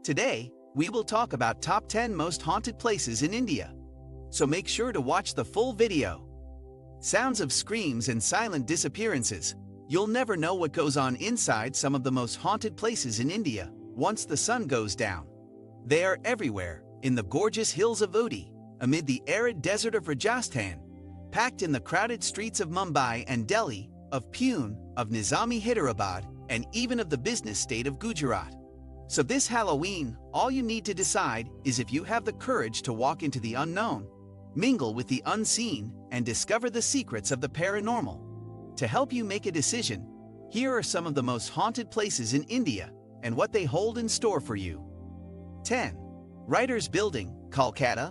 Today, we will talk about top 10 most haunted places in India. So make sure to watch the full video. Sounds of screams and silent disappearances. You'll never know what goes on inside some of the most haunted places in India once the sun goes down. They are everywhere, in the gorgeous hills of Ooty, amid the arid desert of Rajasthan, packed in the crowded streets of Mumbai and Delhi, of Pune, of Nizami Hyderabad, and even of the business state of Gujarat. So this Halloween, all you need to decide is if you have the courage to walk into the unknown, mingle with the unseen, and discover the secrets of the paranormal. To help you make a decision, here are some of the most haunted places in India and what they hold in store for you. 10. Writers' Building, Kolkata.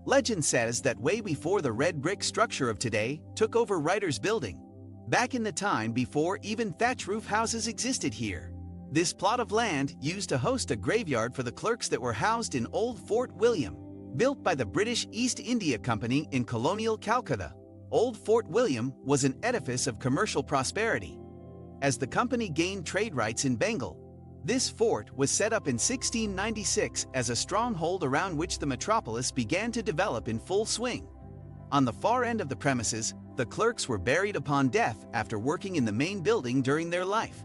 Legend says that way before the red brick structure of today took over Writers' Building, back in the time before even thatch roof houses existed here. This plot of land used to host a graveyard for the clerks that were housed in Old Fort William, built by the British East India Company in colonial Calcutta. Old Fort William was an edifice of commercial prosperity. As the company gained trade rights in Bengal, this fort was set up in 1696 as a stronghold around which the metropolis began to develop in full swing. On the far end of the premises, the clerks were buried upon death after working in the main building during their life.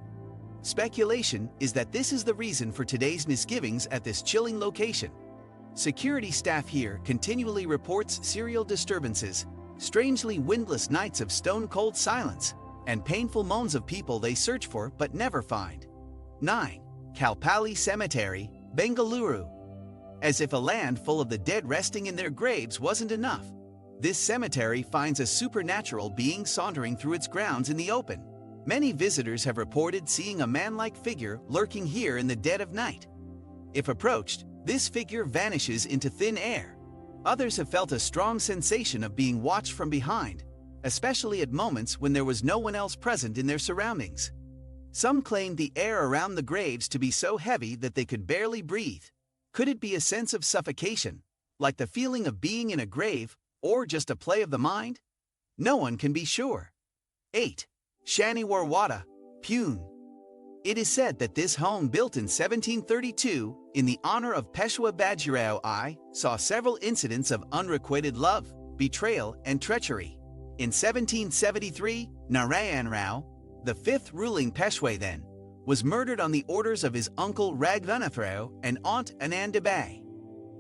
Speculation is that this is the reason for today's misgivings at this chilling location. Security staff here continually reports serial disturbances, strangely windless nights of stone-cold silence, and painful moans of people they search for but never find. 9. Calpal Cemetery, Bengaluru. As if a land full of the dead resting in their graves wasn't enough, this cemetery finds a supernatural being sauntering through its grounds in the open. Many visitors have reported seeing a man-like figure lurking here in the dead of night. If approached, this figure vanishes into thin air. Others have felt a strong sensation of being watched from behind, especially at moments when there was no one else present in their surroundings. Some claim the air around the graves to be so heavy that they could barely breathe. Could it be a sense of suffocation, like the feeling of being in a grave, or just a play of the mind? No one can be sure. 8. Shaniwar Wada, Pune. It is said that this home, built in 1732 in the honor of Peshwa Bajirao I, saw several incidents of unrequited love, betrayal, and treachery. In 1773, Narayan Rao, the fifth ruling Peshwa then, was murdered on the orders of his uncle Raghunath and aunt Anandabai.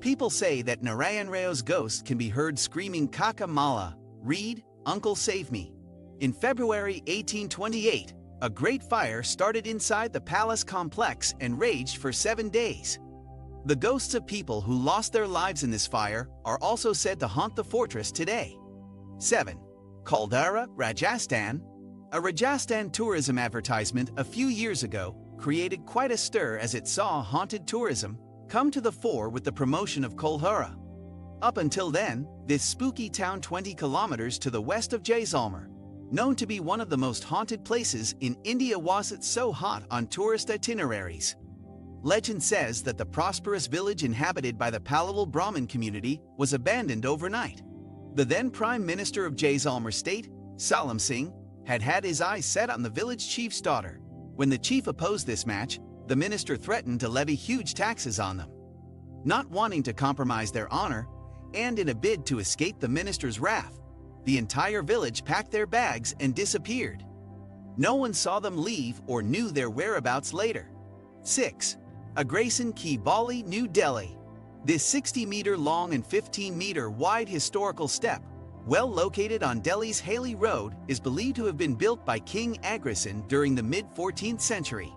People say that Narayan Rao's ghost can be heard screaming Kaka Mala, read, Uncle Save Me. In February 1828, a great fire started inside the palace complex and raged for 7 days. The ghosts of people who lost their lives in this fire are also said to haunt the fortress today. 7. Kuldhara, Rajasthan. A Rajasthan tourism advertisement a few years ago created quite a stir as it saw haunted tourism come to the fore with the promotion of Kuldhara. Up until then, this spooky town 20 kilometers to the west of Jaisalmer, known to be one of the most haunted places in India, wasn't so hot on tourist itineraries. Legend says that the prosperous village inhabited by the Palawal Brahmin community was abandoned overnight. The then Prime Minister of Jaisalmer State, Salam Singh, had his eyes set on the village chief's daughter. When the chief opposed this match, the minister threatened to levy huge taxes on them. Not wanting to compromise their honor, and in a bid to escape the minister's wrath, the entire village packed their bags and disappeared. No one saw them leave or knew their whereabouts later. 6. Agrasen Ki Baoli, New Delhi. This 60-meter long and 15-meter wide historical step, well located on Delhi's Haley Road, is believed to have been built by King Agrasen during the mid-14th century.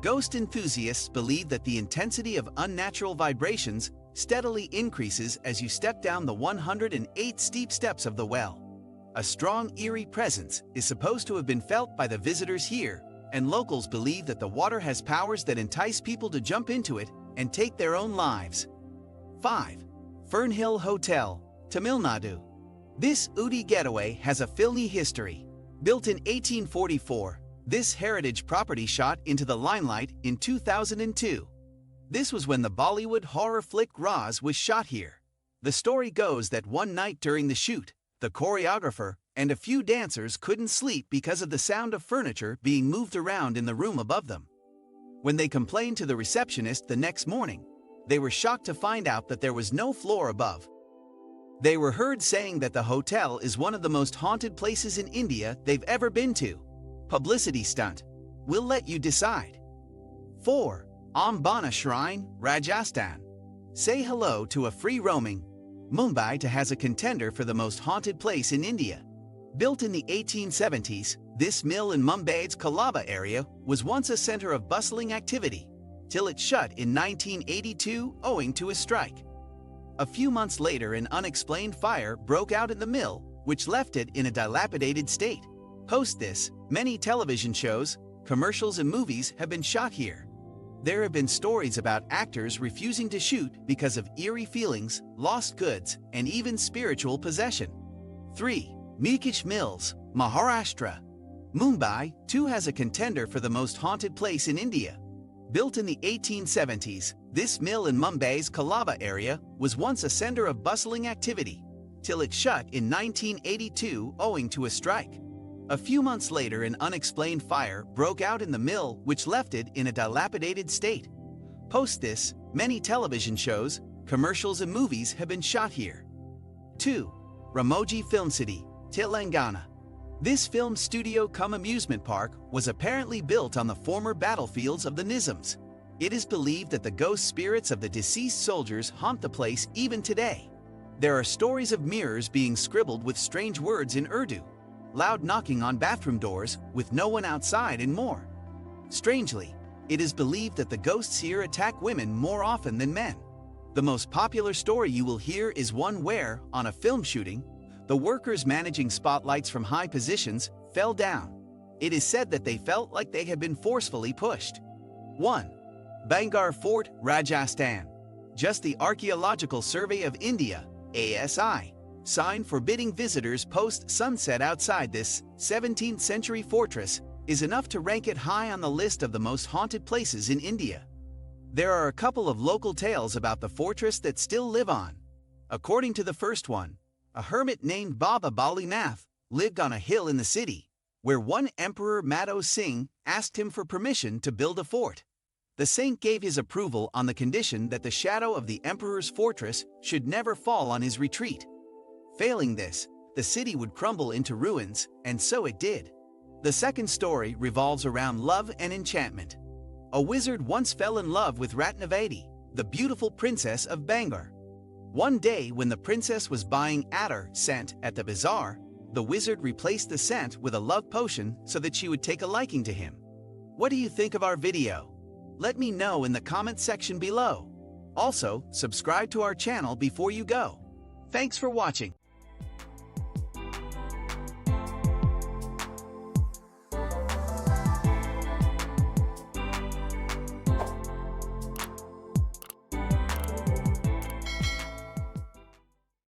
Ghost enthusiasts believe that the intensity of unnatural vibrations steadily increases as you step down the 108 steep steps of the well. A strong, eerie presence is supposed to have been felt by the visitors here, and locals believe that the water has powers that entice people to jump into it and take their own lives. 5. Fernhill Hotel, Tamil Nadu. This Ooty getaway has a filmy history. Built in 1844, this heritage property shot into the limelight in 2002. This was when the Bollywood horror flick Roz was shot here. The story goes that one night during the shoot, the choreographer and a few dancers couldn't sleep because of the sound of furniture being moved around in the room above them. When they complained to the receptionist the next morning, they were shocked to find out that there was no floor above. They were heard saying that the hotel is one of the most haunted places in India they've ever been to. Publicity stunt. We'll let you decide. 4. Ambana Shrine, Rajasthan. Say hello to a free-roaming Mumbai to has a contender for the most haunted place in India. Built in the 1870s, this mill in Mumbai's Calpal area was once a center of bustling activity, till it shut in 1982 owing to a strike. A few months later, an unexplained fire broke out in the mill, which left it in a dilapidated state. Post this, many television shows, commercials and movies have been shot here. There have been stories about actors refusing to shoot because of eerie feelings, lost goods, and even spiritual possession. 3. Mukesh Mills, Maharashtra. Mumbai, too, has a contender for the most haunted place in India. Built in the 1870s, this mill in Mumbai's Calpal area was once a center of bustling activity, till it shut in 1982 owing to a strike. A few months later, an unexplained fire broke out in the mill, which left it in a dilapidated state. Post this, many television shows, commercials and movies have been shot here. 2. Ramoji Film City, Telangana. This film studio cum amusement park was apparently built on the former battlefields of the Nizams. It is believed that the ghost spirits of the deceased soldiers haunt the place even today. There are stories of mirrors being scribbled with strange words in Urdu, loud knocking on bathroom doors with no one outside, and more. Strangely, it is believed that the ghosts here attack women more often than men. The most popular story you will hear is one where, on a film shooting, the workers managing spotlights from high positions fell down. It is said that they felt like they had been forcefully pushed. 1. Bhangarh Fort, Rajasthan. Just the Archaeological Survey of India, ASI, sign forbidding visitors post-sunset outside this 17th century fortress is enough to rank it high on the list of the most haunted places in India. There are a couple of local tales about the fortress that still live on. According to the first one, a hermit named Baba Baoli Nath lived on a hill in the city, where one Emperor Madho Singh asked him for permission to build a fort. The saint gave his approval on the condition that the shadow of the emperor's fortress should never fall on his retreat. Failing this, the city would crumble into ruins, and so it did. The second story revolves around love and enchantment. A wizard once fell in love with Ratnavati, the beautiful princess of Bhangarh. One day, when the princess was buying attar scent at the bazaar, the wizard replaced the scent with a love potion so that she would take a liking to him. What do you think of our video? Let me know in the comment section below. Also, subscribe to our channel before you go. Thanks for watching.